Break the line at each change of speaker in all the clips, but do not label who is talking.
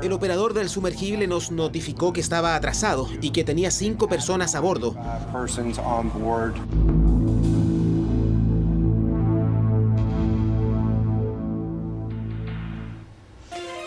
El operador del sumergible nos notificó que estaba atrasado y que tenía 5 personas a bordo.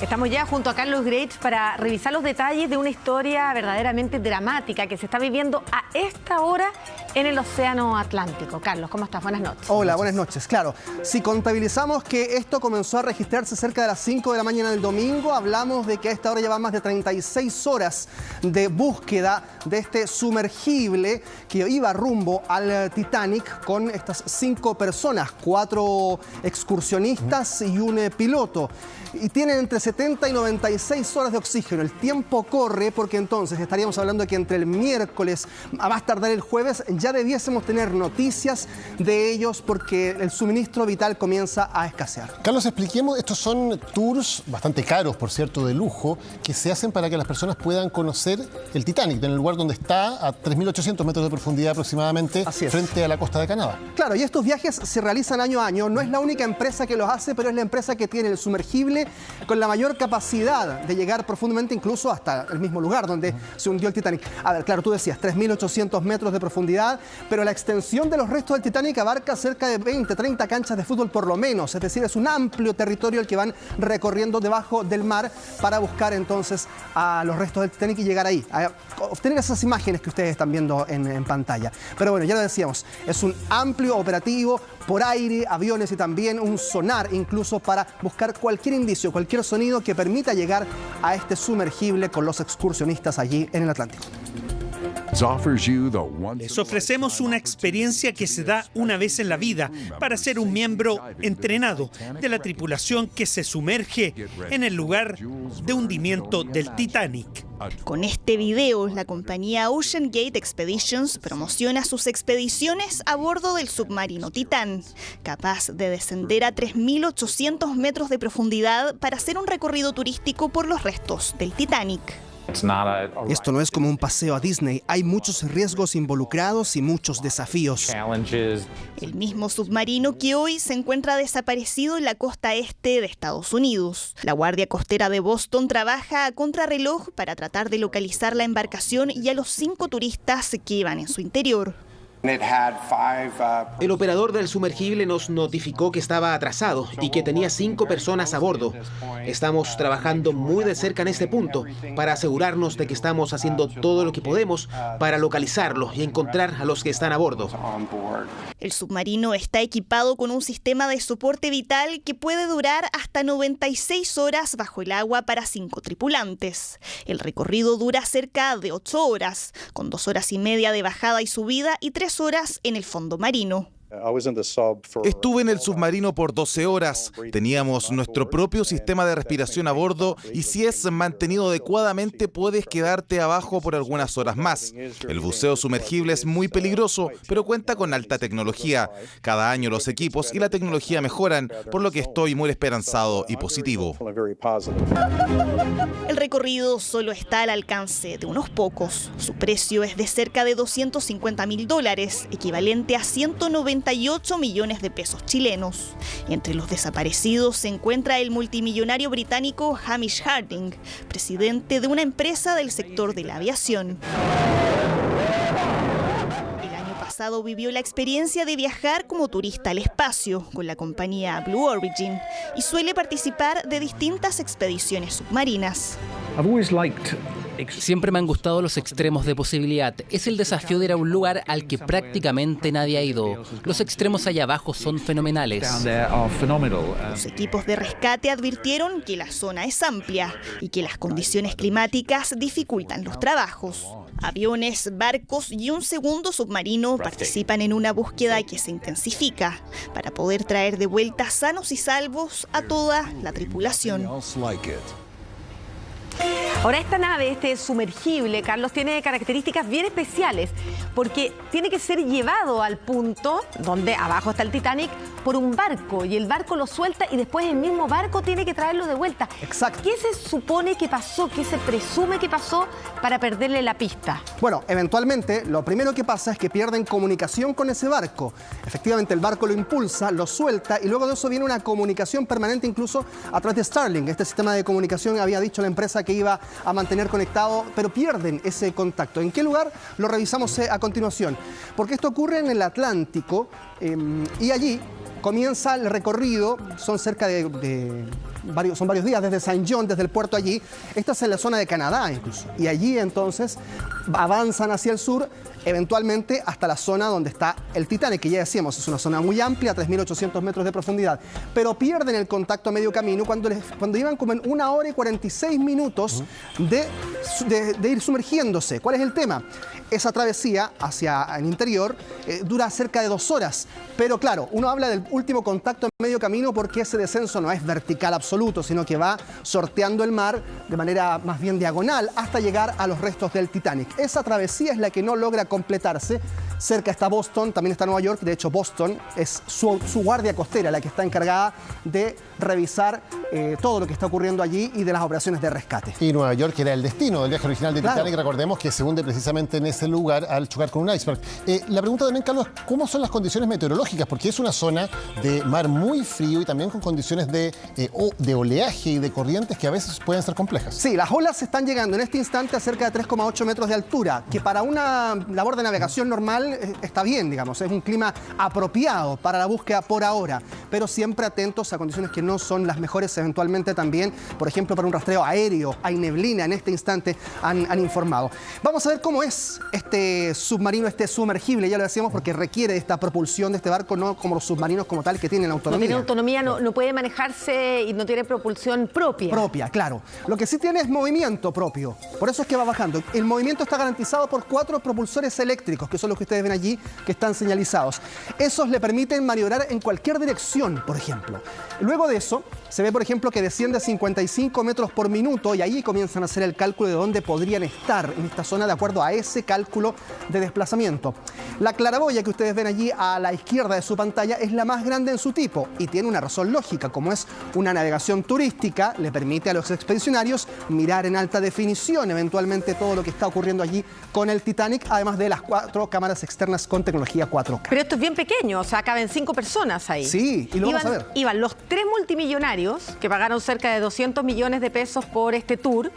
Estamos ya junto a Carlos Graetz para revisar los detalles de una historia verdaderamente dramática que se está viviendo a esta hora en el Océano Atlántico. Carlos, ¿cómo estás? Buenas noches.
Hola, buenas noches. Claro, si contabilizamos que esto comenzó a registrarse cerca de las 5 de la mañana del domingo, hablamos de que a esta hora llevan más de 36 horas de búsqueda de este sumergible que iba rumbo al Titanic con estas 5 personas, 4 excursionistas y un piloto. Y tienen entre 70 y 96 horas de oxígeno. El tiempo corre porque entonces estaríamos hablando de que entre el miércoles a más tardar el jueves ya debiésemos tener noticias de ellos porque el suministro vital comienza a escasear.
Carlos, expliquemos, estos son tours bastante caros, por cierto, de lujo, que se hacen para que las personas puedan conocer el Titanic, en el lugar donde está, a 3.800 metros de profundidad aproximadamente, frente a la costa de Canadá.
Claro, y estos viajes se realizan año a año. No es la única empresa que los hace, pero es la empresa que tiene el sumergible con la mayor capacidad de llegar profundamente, incluso hasta el mismo lugar donde se hundió el Titanic. A ver, claro, tú decías 3.800 metros de profundidad, pero la extensión de los restos del Titanic abarca cerca de 20, 30 canchas de fútbol por lo menos. Es decir, es un amplio territorio el que van recorriendo debajo del mar para buscar entonces a los restos del Titanic y llegar ahí, a obtener esas imágenes que ustedes están viendo en pantalla. Pero bueno, ya lo decíamos, es un amplio operativo por aire, aviones y también un sonar incluso para buscar cualquier indicio, cualquier sonido que permita llegar a este sumergible con los excursionistas allí en el Atlántico.
Les ofrecemos una experiencia que se da una vez en la vida para ser un miembro entrenado de la tripulación que se sumerge en el lugar de hundimiento del Titanic.
Con este video, la compañía Ocean Gate Expeditions promociona sus expediciones a bordo del submarino Titán, capaz de descender a 3.800 metros de profundidad para hacer un recorrido turístico por los restos del Titanic.
Esto no es como un paseo a Disney, hay muchos riesgos involucrados y muchos desafíos.
El mismo submarino que hoy se encuentra desaparecido en la costa este de Estados Unidos. La Guardia Costera de Boston trabaja a contrarreloj para tratar de localizar la embarcación y a los 5 turistas que iban en su interior.
El operador del sumergible nos notificó que estaba atrasado y que tenía 5 personas a bordo. Estamos trabajando muy de cerca en este punto para asegurarnos de que estamos haciendo todo lo que podemos para localizarlo y encontrar a los que están a bordo.
El submarino está equipado con un sistema de soporte vital que puede durar hasta 96 horas bajo el agua para 5 tripulantes. El recorrido dura cerca de 8 horas, con 2 horas y media de bajada y subida y 3 horas en el fondo marino.
Estuve en el submarino por 12 horas. Teníamos nuestro propio sistema de respiración a bordo y si es mantenido adecuadamente puedes quedarte abajo por algunas horas más. El buceo sumergible es muy peligroso, pero cuenta con alta tecnología. Cada año los equipos y la tecnología mejoran, por lo que estoy muy esperanzado y positivo.
El recorrido solo está al alcance de unos pocos. Su precio es de cerca de $250.000, equivalente a 198 millones de pesos chilenos. Entre los desaparecidos se encuentra el multimillonario británico Hamish Harding, presidente de una empresa del sector de la aviación. El año pasado vivió la experiencia de viajar como turista al espacio con la compañía Blue Origin y suele participar de distintas expediciones submarinas.
Siempre me han gustado los extremos de posibilidad. Es el desafío de ir a un lugar al que prácticamente nadie ha ido. Los extremos allá abajo son fenomenales.
Los equipos de rescate advirtieron que la zona es amplia y que las condiciones climáticas dificultan los trabajos. Aviones, barcos y un segundo submarino participan en una búsqueda que se intensifica para poder traer de vuelta sanos y salvos a toda la tripulación.
Ahora, esta nave, este sumergible, Carlos, tiene características bien especiales porque tiene que ser llevado al punto donde abajo está el Titanic por un barco y el barco lo suelta y después el mismo barco tiene que traerlo de vuelta.
Exacto.
¿Qué se supone que pasó? ¿Qué se presume que pasó para perderle la pista?
Bueno, eventualmente lo primero que pasa es que pierden comunicación con ese barco. Efectivamente, el barco lo impulsa, lo suelta y luego de eso viene una comunicación permanente incluso a través de Starlink. Este sistema de comunicación había dicho la empresa que iba a mantener conectado, pero pierden ese contacto. ¿En qué lugar? Lo revisamos a continuación. Porque esto ocurre en el Atlántico y allí comienza el recorrido, son cerca de varios días desde Saint John, desde el puerto allí. Esta es en la zona de Canadá incluso. Y allí entonces avanzan hacia el sur, eventualmente hasta la zona donde está el Titanic, que ya decíamos, es una zona muy amplia, 3.800 metros de profundidad. Pero pierden el contacto a medio camino cuando iban como en 1 hora y 46 minutos de ir sumergiéndose. ¿Cuál es el tema? Esa travesía hacia el interior dura cerca de 2 horas. Pero claro, uno habla del último contacto en medio camino porque ese descenso no es vertical absoluto, sino que va sorteando el mar de manera más bien diagonal hasta llegar a los restos del Titanic. Esa travesía es la que no logra completarse. Cerca está Boston, también está Nueva York. De hecho, Boston es su guardia costera la que está encargada de revisar todo lo que está ocurriendo allí y de las operaciones de rescate.
Y Nueva York era el destino del viaje original de Titanic. Recordemos que se hunde precisamente en ese lugar al chocar con un iceberg. La pregunta también, Carlos, ¿cómo son las condiciones meteorológicas? Porque es una zona de mar muy frío y también con condiciones de oleaje y de corrientes que a veces pueden ser complejas.
Sí, las olas están llegando en este instante a cerca de 3,8 metros de altura, que para una labor de navegación normal está bien, digamos, es un clima apropiado para la búsqueda por ahora, pero siempre atentos a condiciones que no son las mejores eventualmente también, por ejemplo, para un rastreo aéreo, hay neblina en este instante, han informado. Vamos a ver cómo es este submarino, este sumergible, ya lo decíamos, porque requiere esta propulsión de este barco, no como los submarinos como tal que tienen autonomía.
No tiene autonomía, no puede manejarse y no tiene propulsión propia.
Propia, claro. Lo que sí tiene es movimiento propio, por eso es que va bajando. El movimiento está garantizado por 4 propulsores eléctricos, que son los que ustedes ven allí, que están señalizados. Esos le permiten maniobrar en cualquier dirección, por ejemplo. Luego de eso, se ve, por ejemplo, que desciende a 55 metros por minuto y ahí comienzan a hacer el cálculo de dónde podrían estar en esta zona de acuerdo a ese cálculo de desplazamiento. La claraboya que ustedes ven allí a la izquierda de su pantalla es la más grande en su tipo y tiene una razón lógica. Como es una navegación turística, le permite a los expedicionarios mirar en alta definición eventualmente todo lo que está ocurriendo allí con el Titanic, además de las 4 cámaras externas con tecnología 4K.
Pero esto es bien pequeño, o sea, caben 5 personas ahí.
Sí, y lo vamos a ver.
Iban los 3 multimillonarios que pagaron cerca de 200 millones de pesos por este tour,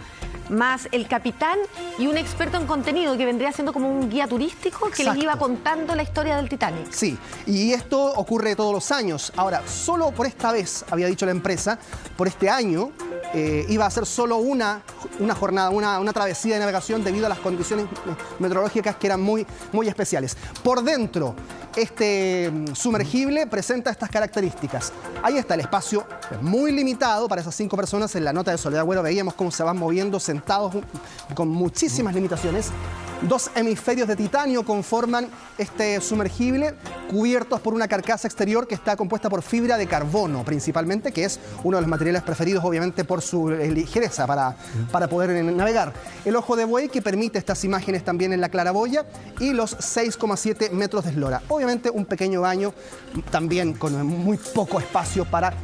más el capitán y un experto en contenido que vendría siendo como un guía turístico que les iba contando la historia del Titanic.
Sí, y esto ocurre todos los años. Ahora, solo por esta vez, había dicho la empresa, por este año iba a ser solo una jornada, una travesía de navegación debido a las condiciones meteorológicas que eran muy especiales. Por dentro, este sumergible presenta estas características. Ahí está el espacio muy limitado para esas 5 personas. En la nota de Soledad Agüero veíamos cómo se van moviendo sentados con muchísimas limitaciones. 2 hemisferios de titanio conforman este sumergible, cubiertos por una carcasa exterior que está compuesta por fibra de carbono principalmente, que es uno de los materiales preferidos obviamente por su ligereza para poder navegar. El ojo de buey que permite estas imágenes también en la claraboya y los 6,7 metros de eslora. Obviamente un pequeño baño también con muy poco espacio para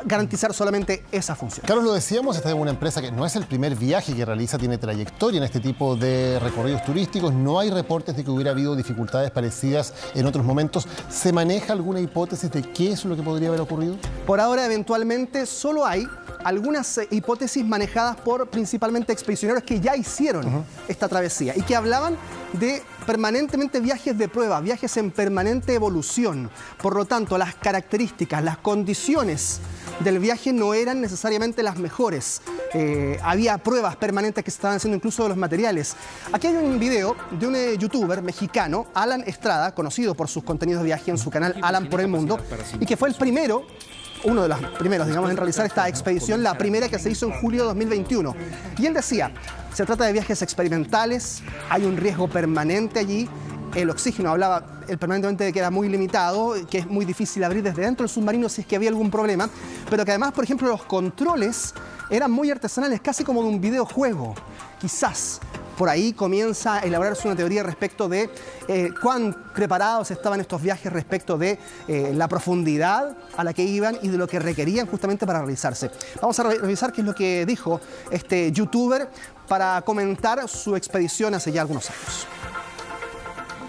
garantizar solamente esa función.
Carlos, lo decíamos, esta es una empresa que no es el primer viaje que realiza, tiene trayectoria en este tipo de recorridos turísticos, no hay reportes de que hubiera habido dificultades parecidas en otros momentos. ¿Se maneja alguna hipótesis de qué es lo que podría haber ocurrido?
Por ahora, eventualmente, solo hay algunas hipótesis manejadas por principalmente expedicioneros que ya hicieron esta travesía y que hablaban de permanentemente viajes de prueba, viajes en permanente evolución. Por lo tanto, las características, las condiciones del viaje no eran necesariamente las mejores. Había pruebas permanentes que se estaban haciendo incluso de los materiales. Aquí hay un video de un youtuber mexicano, Alan Estrada, conocido por sus contenidos de viaje en su canal Alan por el Mundo, y que fue el primero, uno de los primeros, digamos, en realizar esta expedición, la primera que se hizo en julio de 2021. Y él decía, se trata de viajes experimentales, hay un riesgo permanente allí, el oxígeno hablaba permanentemente de que era muy limitado, que es muy difícil abrir desde dentro del submarino si es que había algún problema, pero que además, por ejemplo, los controles eran muy artesanales, casi como de un videojuego. Quizás por ahí comienza a elaborarse una teoría respecto de cuán preparados estaban estos viajes respecto de la profundidad a la que iban y de lo que requerían justamente para realizarse. Vamos a revisar qué es lo que dijo este youtuber para comentar su expedición hace ya algunos años.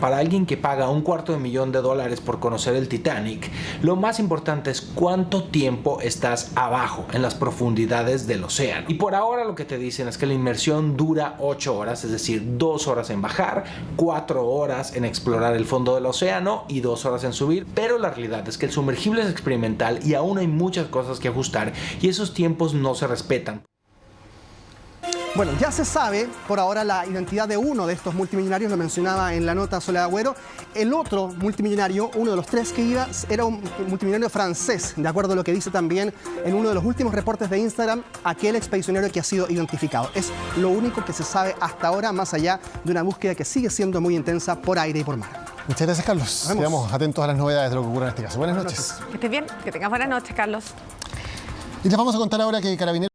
Para alguien que paga $250,000 por conocer el Titanic, lo más importante es cuánto tiempo estás abajo, en las profundidades del océano. Y por ahora lo que te dicen es que la inmersión dura 8 horas, es decir, 2 horas en bajar, 4 horas en explorar el fondo del océano y 2 horas en subir. Pero la realidad es que el sumergible es experimental y aún hay muchas cosas que ajustar y esos tiempos no se respetan.
Bueno, ya se sabe por ahora la identidad de uno de estos multimillonarios, lo mencionaba en la nota Soledad Agüero. El otro multimillonario, uno de los 3 que iba, era un multimillonario francés, de acuerdo a lo que dice también en uno de los últimos reportes de Instagram, aquel expedicionario que ha sido identificado. Es lo único que se sabe hasta ahora, más allá de una búsqueda que sigue siendo muy intensa por aire y por mar.
Muchas gracias, Carlos. Quedamos atentos a las novedades de lo que ocurre en este caso. Buenas noches.
Que estés bien, que tengas buenas noches, Carlos.
Y les vamos a contar ahora que Carabineros